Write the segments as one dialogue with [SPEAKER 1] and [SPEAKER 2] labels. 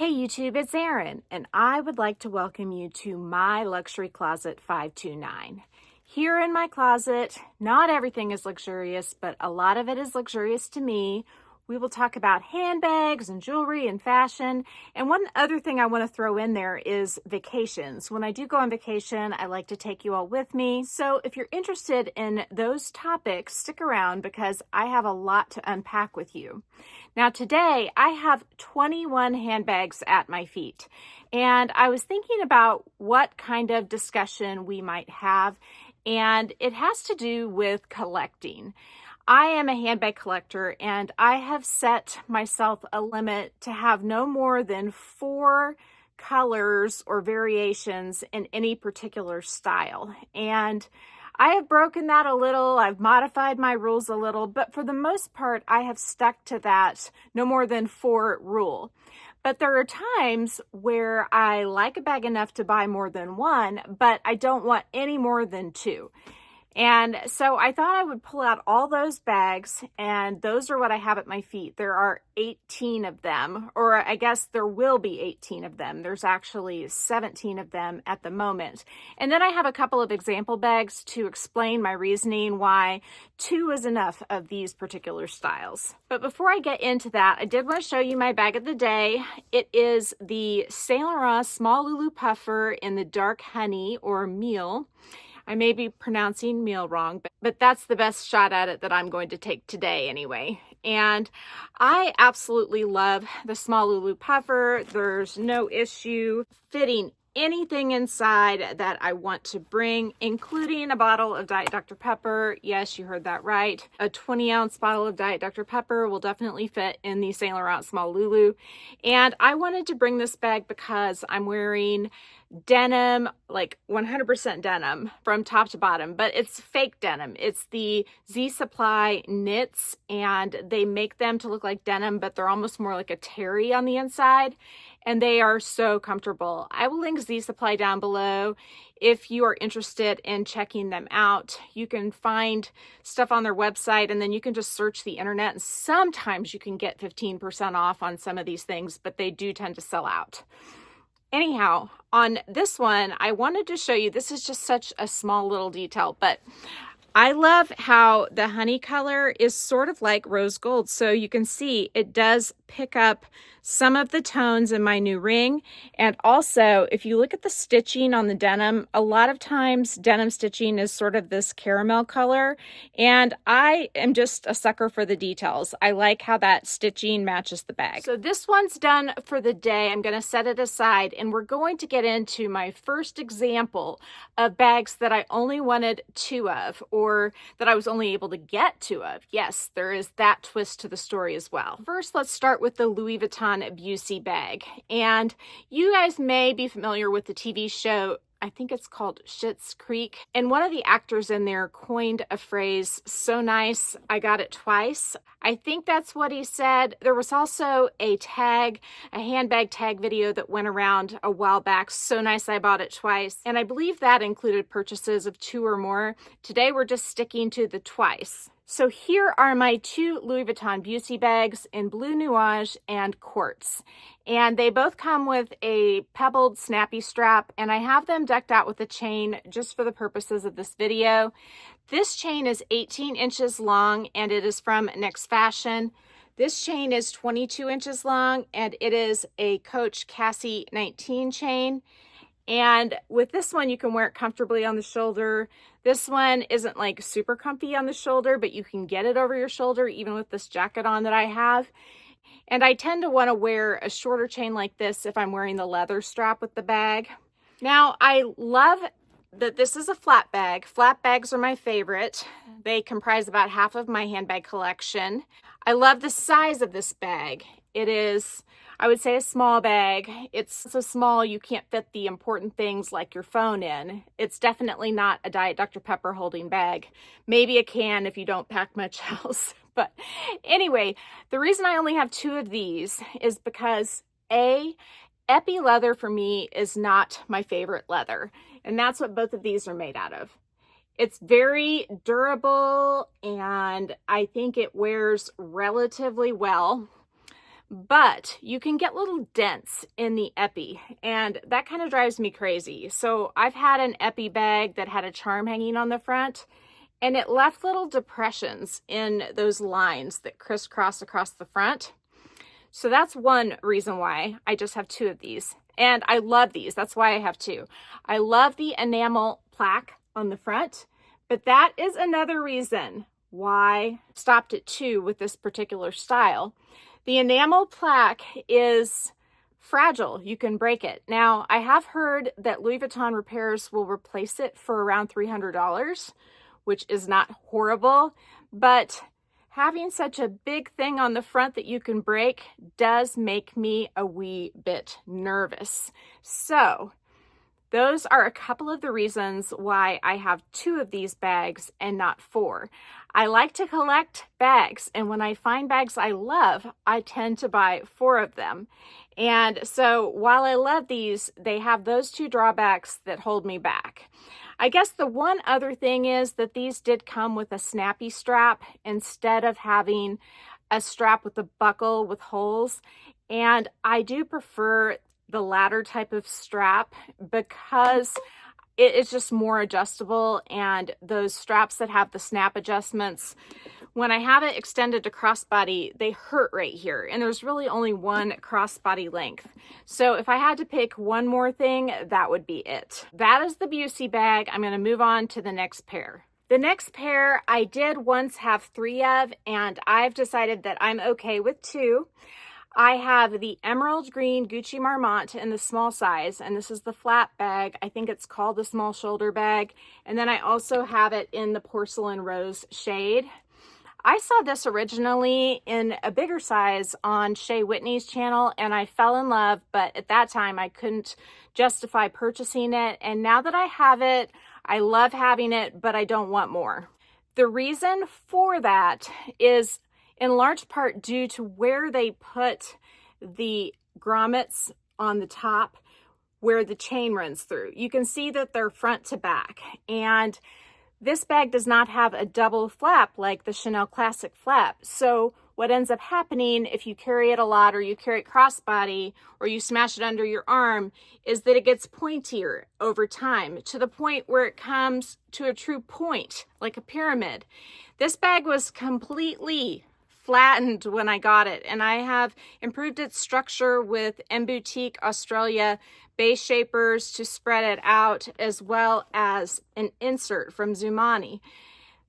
[SPEAKER 1] Hey YouTube, it's Erin, and I would like to welcome you to my Luxury Closet 529. Here in my closet, not everything is luxurious, but a lot of it is luxurious to me. We will talk about handbags and jewelry and fashion. And one other thing I want to throw in there is vacations. When I do go on vacation, I like to take you all with me. So if you're interested in those topics, stick around because I have a lot to unpack with you. Now today, I have 21 handbags at my feet. And I was thinking about what kind of discussion we might have. And it has to do with collecting. I am a handbag collector and I have set myself a limit to have no more than 4 colors or variations in any particular style. And I have broken that a little, I've modified my rules a little, but for the most part, I have stuck to that no more than 4 rule. But there are times where I like a bag enough to buy more than 1, but I don't want any more than 2. And so I thought I would pull out all those bags, and those are what I have at my feet. There are 18 of them, or I guess there will be 18 of them. There's actually 17 of them at the moment. And then I have a couple of example bags to explain my reasoning why 2 is enough of these particular styles. But before I get into that, I did want to show you my bag of the day. It is the Saint Laurent Small Lulu Puffer in the dark honey or meal. I may be pronouncing meal wrong, but that's the best shot at it that I'm going to take today anyway. And I absolutely love the Small Lulu Puffer. There's no issue fitting anything inside that I want to bring, including a bottle of Diet Dr. Pepper. Yes, you heard that right. A 20-ounce bottle of Diet Dr. Pepper will definitely fit in the Saint Laurent Small Lulu. And I wanted to bring this bag because I'm wearing denim, like 100% denim from top to bottom, but it's fake denim. It's the Z Supply knits, and they make them to look like denim, but they're almost more like a terry on the inside, and they are so comfortable. I will link Z Supply down below if you are interested in checking them out. You can find stuff on their website, and then you can just search the internet, and sometimes you can get 15% off on some of these things, but they do tend to sell out. Anyhow, on this one, I wanted to show you, this is just such a small little detail, but I love how the honey color is sort of like rose gold. So you can see it does pick up some of the tones in my new ring. And also, if you look at the stitching on the denim, a lot of times denim stitching is sort of this caramel color. And I am just a sucker for the details. I like how that stitching matches the bag. So this one's done for the day. I'm going to set it aside, and we're going to get into my first example of bags that I only wanted 2 of, or that I was only able to get 2 of. Yes, there is that twist to the story as well. First, let's start with the Louis Vuitton Bucy bag. And you guys may be familiar with the TV show, I think it's called Schitt's Creek. And one of the actors in there coined a phrase, "So nice, I got it twice." I think that's what he said. There was also a handbag tag video that went around a while back, "So nice, I bought it twice." And I believe that included purchases of 2 or more. Today, we're just sticking to the twice. So here are my 2 Louis Vuitton Bucy bags in Blue Nuage and Quartz. And they both come with a pebbled snappy strap, and I have them decked out with a chain just for the purposes of this video. This chain is 18 inches long, and it is from Next Fashion. This chain is 22 inches long, and it is a Coach Cassie 19 chain. And with this one, you can wear it comfortably on the shoulder. This one isn't like super comfy on the shoulder, but you can get it over your shoulder even with this jacket on that I have. And I tend to want to wear a shorter chain like this if I'm wearing the leather strap with the bag. Now, I love that this is a flat bag. Flat bags are my favorite. They comprise about half of my handbag collection. I love the size of this bag. It is, I would say, a small bag. It's so small you can't fit the important things like your phone in. It's definitely not a Diet Dr. Pepper holding bag. Maybe a can if you don't pack much else. But anyway, the reason I only have 2 of these is because epi leather for me is not my favorite leather. And that's what both of these are made out of. It's very durable, and I think it wears relatively well. but you can get little dents in the epi, and that kind of drives me crazy. So I've had an epi bag that had a charm hanging on the front, and it left little depressions in those lines that crisscross across the front. So that's one reason why I just have two of these. And I love these. That's why I have two. I love the enamel plaque on the front, but that is another reason why I stopped at two with this particular style. The enamel plaque is fragile. You can break it. Now, I have heard that Louis Vuitton repairs will replace it for around $300, which is not horrible, but having such a big thing on the front that you can break does make me a wee bit nervous. So those are a couple of the reasons why I have two of these bags and not four. I like to collect bags, and when I find bags I love, I tend to buy four of them. And so while I love these, they have those two drawbacks that hold me back. I guess the one other thing is that these did come with a snappy strap instead of having a strap with a buckle with holes. And I do prefer the latter type of strap because it is just more adjustable, and those straps that have the snap adjustments, when I have it extended to crossbody, they hurt right here, and there's really only one crossbody length. So if I had to pick one more thing, that would be it. That is the Bucy bag. I'm going to move on to the next pair. The next pair I did once have three of, and I've decided that I'm okay with two. I have the emerald green Gucci Marmont in the small size, and this is the flat bag. I think it's called the small shoulder bag. And then I also have it in the porcelain rose shade. I saw this originally in a bigger size on Shea Whitney's channel, and I fell in love, but at that time I couldn't justify purchasing it. And now that I have it, I love having it, but I don't want more. The reason for that is in large part due to where they put the grommets on the top where the chain runs through. You can see that they're front to back, and this bag does not have a double flap like the Chanel Classic flap. So what ends up happening if you carry it a lot, or you carry it crossbody, or you smash it under your arm, is that it gets pointier over time to the point where it comes to a true point, like a pyramid. This bag was completely flattened when I got it, and I have improved its structure with Boutique Australia base shapers to spread it out, as well as an insert from Zumani.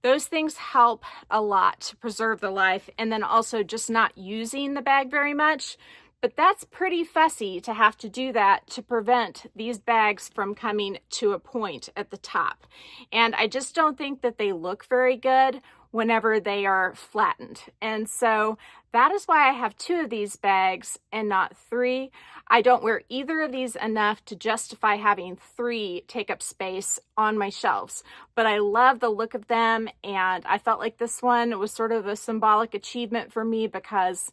[SPEAKER 1] Those things help a lot to preserve the life, and then also just not using the bag very much. But that's pretty fussy to have to do that to prevent these bags from coming to a point at the top. And I just don't think that they look very good whenever they are flattened. And so that is why I have two of these bags and not three. I don't wear either of these enough to justify having three take up space on my shelves, but I love the look of them, and I felt like this one was sort of a symbolic achievement for me because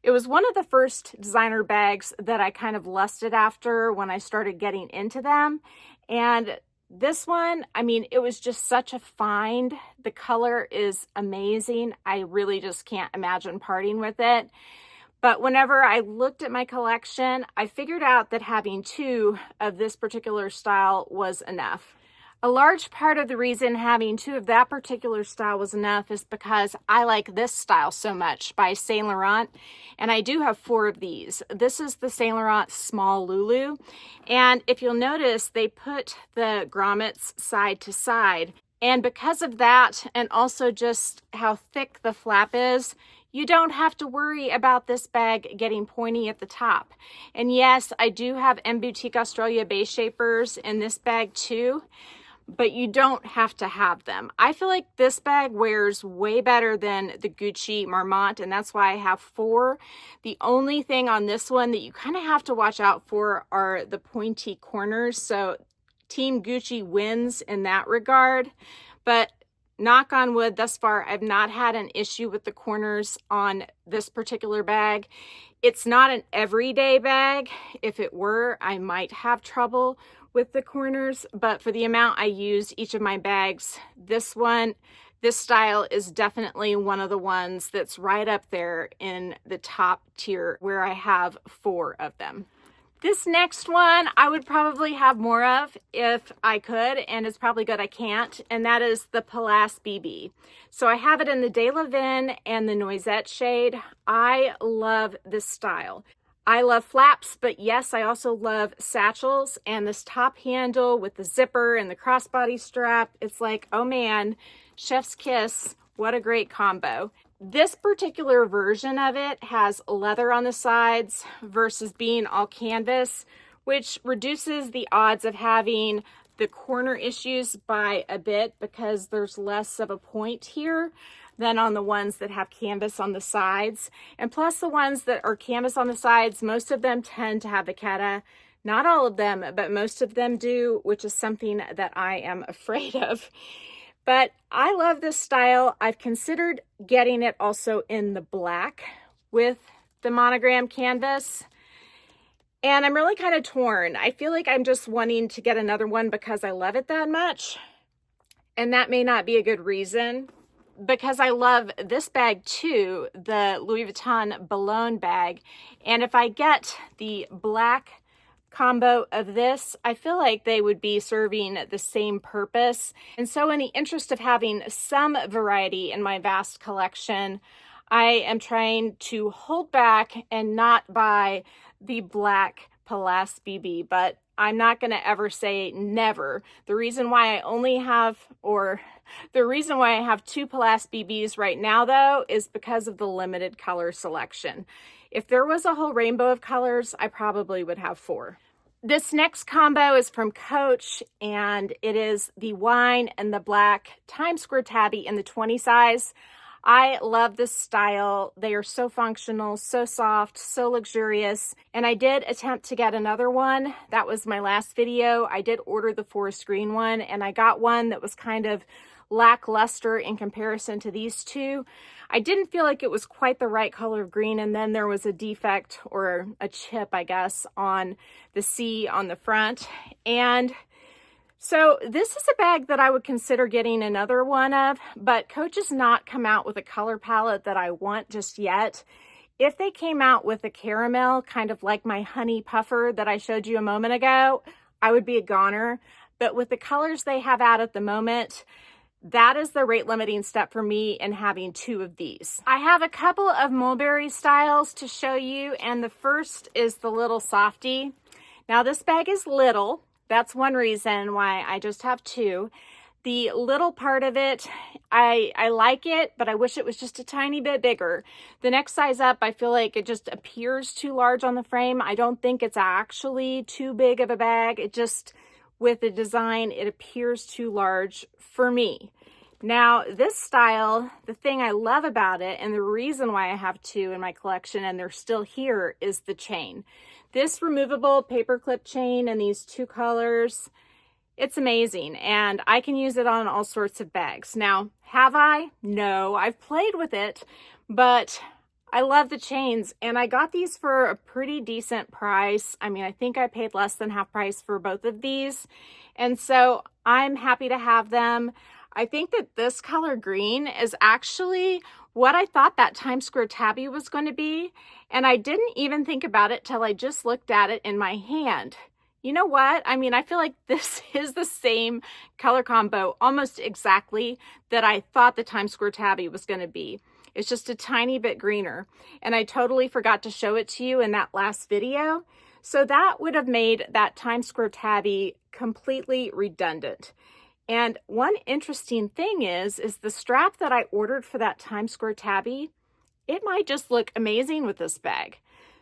[SPEAKER 1] it was one of the first designer bags that I kind of lusted after when I started getting into them. And this one, I mean, it was just such a find. The color is amazing. I really just can't imagine parting with it. But whenever I looked at my collection, I figured out that having two of this particular style was enough. A large part of the reason having two of that particular style was enough is because I like this style so much by Saint Laurent, and I do have four of these. This is the Saint Laurent Small Lulu, and if you'll notice, they put the grommets side to side, and because of that, and also just how thick the flap is, you don't have to worry about this bag getting pointy at the top. And yes, I do have Boutique Australia base shapers in this bag too, but you don't have to have them. I feel like this bag wears way better than the Gucci Marmont, and that's why I have four. The only thing on this one that you kind of have to watch out for are the pointy corners. So Team Gucci wins in that regard, but knock on wood, thus far, I've not had an issue with the corners on this particular bag. It's not an everyday bag. If it were, I might have trouble with the corners, but for the amount I use each of my bags, this This style is definitely one of the ones that's right up there in the top tier where I have 4 of them. This next one I would probably have more of if I could, and it's probably good I can't, and that is the Pallas BB. So I have it in the De La Vin and the Noisette shade. I love this style. I love flaps, but yes, I also love satchels, and this top handle with the zipper and the crossbody strap. It's like, oh man, chef's kiss. What a great combo. This particular version of it has leather on the sides versus being all canvas, which reduces the odds of having the corner issues by a bit because there's less of a point here than on the ones that have canvas on the sides. And plus the ones that are canvas on the sides, most of them tend to have vachetta. Not all of them, but most of them do, which is something that I am afraid of. But I love this style. I've considered getting it also in the black with the monogram canvas. And I'm really kind of torn. I feel like I'm just wanting to get another one because I love it that much. And that may not be a good reason, because I love this bag too, the Louis Vuitton Boulogne bag. And if I get the black combo of this, I feel like they would be serving the same purpose. And so in the interest of having some variety in my vast collection, I am trying to hold back and not buy the black Pallas BB, but I'm not going to ever say never. The reason why I have 2 Pallas BBs right now though is because of the limited color selection. If there was a whole rainbow of colors, I probably would have 4. This next combo is from Coach, and it is the wine and the black Times Square tabby in the 20 size. I love this style. They are so functional, so soft, so luxurious. And I did attempt to get another one. That was my last video. I did order the forest green one, and I got one that was kind of lackluster in comparison to these two. I didn't feel like it was quite the right color of green, and then there was a defect or a chip, I guess, on the C on the front. And so this is a bag that I would consider getting another one of, but Coach has not come out with a color palette that I want just yet. If they came out with a caramel, kind of like my honey puffer that I showed you a moment ago, I would be a goner. But with the colors they have out at the moment, that is the rate limiting step for me in having 2 of these. I have a couple of Mulberry styles to show you, and the first is the little softie. Now this bag is little. That's one reason why I just have 2. The little part of it, I like it, but I wish it was just a tiny bit bigger. The next size up, I feel like it just appears too large on the frame. I don't think it's actually too big of a bag. It just, with the design, it appears too large for me. Now, this style, the thing I love about it, and the reason why I have 2 in my collection and they're still here, is the chain. This removable paperclip chain in these 2 colors, it's amazing, and I can use it on all sorts of bags. Now, have I? No, I've played with it, but I love the chains, and I got these for a pretty decent price. I mean, I think I paid less than half price for both of these, and so I'm happy to have them. I think that this color green is actually what I thought that Times Square tabby was going to be, and I didn't even think about it till I just looked at it in my hand. You know what? I mean, I feel like this is the same color combo almost exactly that I thought the Times Square tabby was going to be. It's just a tiny bit greener, and I totally forgot to show it to you in that last video. So that would have made that Times Square tabby completely redundant. And one interesting thing is the strap that I ordered for that Times Square tabby, it might just look amazing with this bag.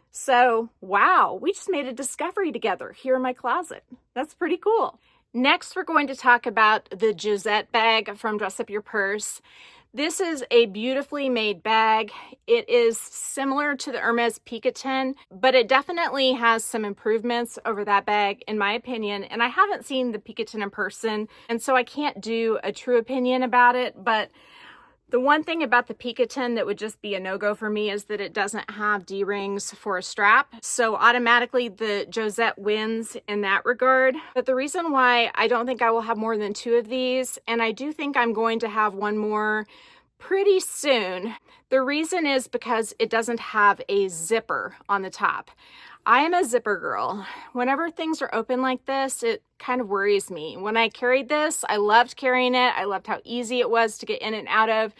[SPEAKER 1] So, wow, we just made a discovery together here in my closet. That's pretty cool. Next, we're going to talk about the Josette bag from Dress Up Your Purse. This is a beautifully made bag. It is similar to the Hermes Picotin, but it definitely has some improvements over that bag, in my opinion. And I haven't seen the Picotin in person, and so I can't do a true opinion about it, but The one thing about the Picotin that would just be a no-go for me is that it doesn't have D-rings for a strap. So automatically the Josette wins in that regard. But the reason why I don't think I will have more than 2 of these, and I do think I'm going to have one more pretty soon. The reason is because it doesn't have a zipper on the top. I am a zipper girl. Whenever things are open like this, it kind of worries me. When I carried this, I loved carrying it. I loved how easy it was to get in and out of.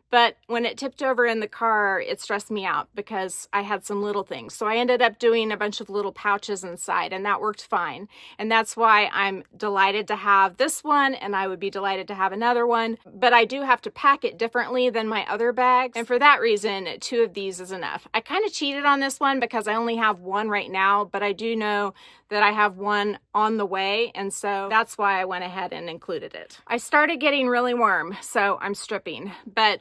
[SPEAKER 1] But when it tipped over in the car, it stressed me out because I had some little things. So I ended up doing a bunch of little pouches inside, and that worked fine. And that's why I'm delighted to have this one, and I would be delighted to have another one. But I do have to pack it differently than my other bags. And for that reason, 2 of these is enough. I kind of cheated on this one because I only have one right now, but I do know that I have one on the way, and so that's why I went ahead and included it. I started getting really warm, so I'm stripping. But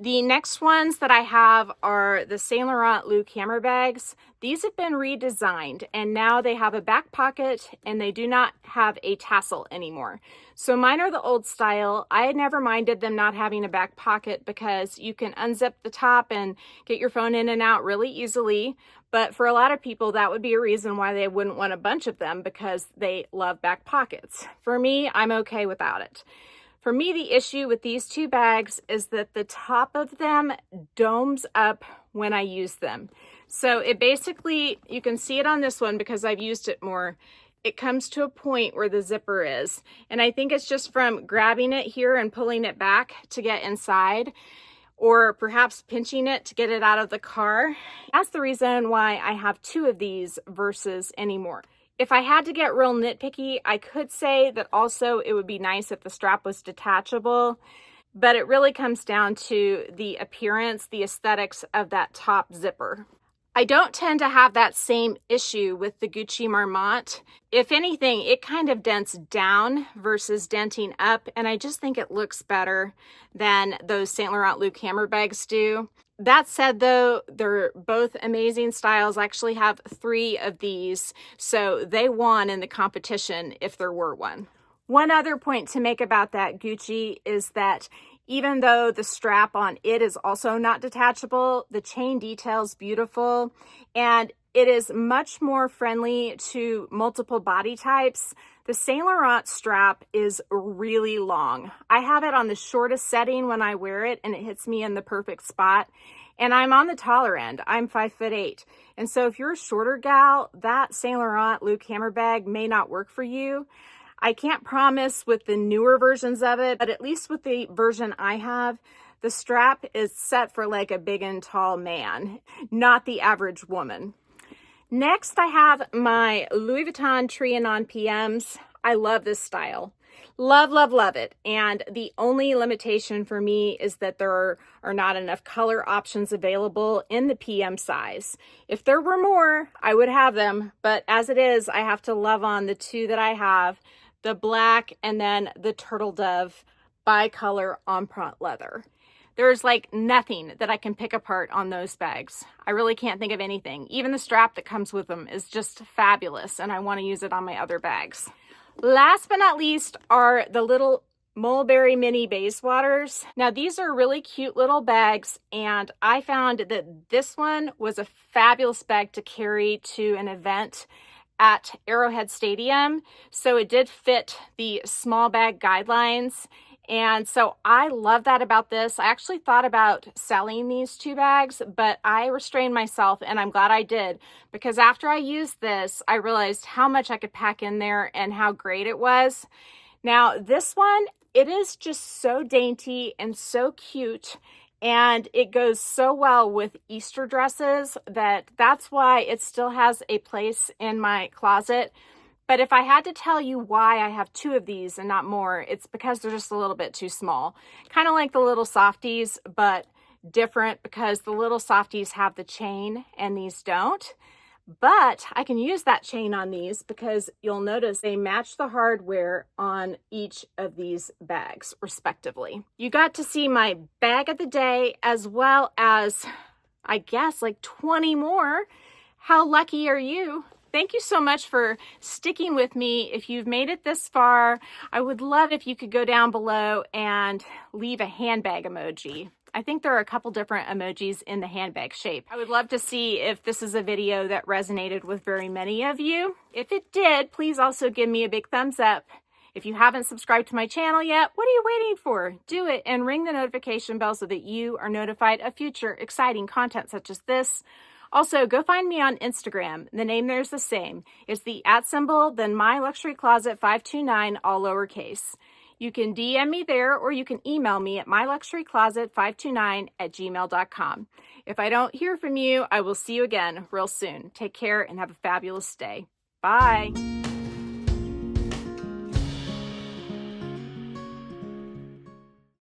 [SPEAKER 1] the next ones that I have are the Saint Laurent Lulu camera bags. These have been redesigned, and now they have a back pocket and they do not have a tassel anymore. So mine are the old style. I had never minded them not having a back pocket because you can unzip the top and get your phone in and out really easily. But for a lot of people, that would be a reason why they wouldn't want a bunch of them because they love back pockets. For me, I'm okay without it. For me, the issue with these 2 bags is that the top of them domes up when I use them. So it basically, you can see it on this one because I've used it more. It comes to a point where the zipper is. And I think it's just from grabbing it here and pulling it back to get inside, or perhaps pinching it to get it out of the car. That's the reason why I have 2 of these versus any more. If I had to get real nitpicky, I could say that also it would be nice if the strap was detachable, but it really comes down to the appearance, the aesthetics of that top zipper. I don't tend to have that same issue with the Gucci Marmont. If anything, it kind of dents down versus denting up, and I just think it looks better than those Saint Laurent Lulu camera bags do. That said, though, they're both amazing styles. I actually have 3 of these, so they won in the competition if there were one. One other point to make about that Gucci is that even though the strap on it is also not detachable, the chain detail's beautiful, and it is much more friendly to multiple body types. The Saint Laurent strap is really long. I have it on the shortest setting when I wear it, and it hits me in the perfect spot. And I'm on the taller end. I'm 5'8". And so if you're a shorter gal, that Saint Laurent Lulu camera bag may not work for you. I can't promise with the newer versions of it, but at least with the version I have, the strap is set for like a big and tall man, not the average woman. Next, I have my Louis Vuitton Trianon PMs. I love this style. Love, love, love it. And the only limitation for me is that there are not enough color options available in the PM size. If there were more, I would have them. But as it is, I have to love on the 2 that I have, the black and then the turtle dove bicolor empreinte leather. There's like nothing that I can pick apart on those bags. I really can't think of anything. Even the strap that comes with them is just fabulous, and I want to use it on my other bags. Last but not least are the little Mulberry mini Bayswaters. Now these are really cute little bags, and I found that this one was a fabulous bag to carry to an event at Arrowhead Stadium. So it did fit the small bag guidelines. And so I love that about this. I actually thought about selling these 2 bags, but I restrained myself, and I'm glad I did, because after I used this, I realized how much I could pack in there and how great it was. Now this one, it is just so dainty and so cute, and it goes so well with Easter dresses that's why it still has a place in my closet. But if I had to tell you why I have 2 of these and not more, it's because they're just a little bit too small. Kind of like the little softies, but different because the little softies have the chain and these don't. But I can use that chain on these because you'll notice they match the hardware on each of these bags, respectively. You got to see my bag of the day as well as, I guess, like 20 more. How lucky are you? Thank you so much for sticking with me. If you've made it this far, I would love if you could go down below and leave a handbag emoji. I think there are a couple different emojis in the handbag shape. I would love to see if this is a video that resonated with very many of you. If it did, please also give me a big thumbs up. If you haven't subscribed to my channel yet, what are you waiting for? Do it and ring the notification bell so that you are notified of future exciting content such as this. Also, go find me on Instagram. The name there is the same. It's the @ then My Luxury Closet 529, all lowercase. You can DM me there, or you can email me at myluxurycloset529@gmail.com. If I don't hear from you, I will see you again real soon. Take care and have a fabulous day. Bye.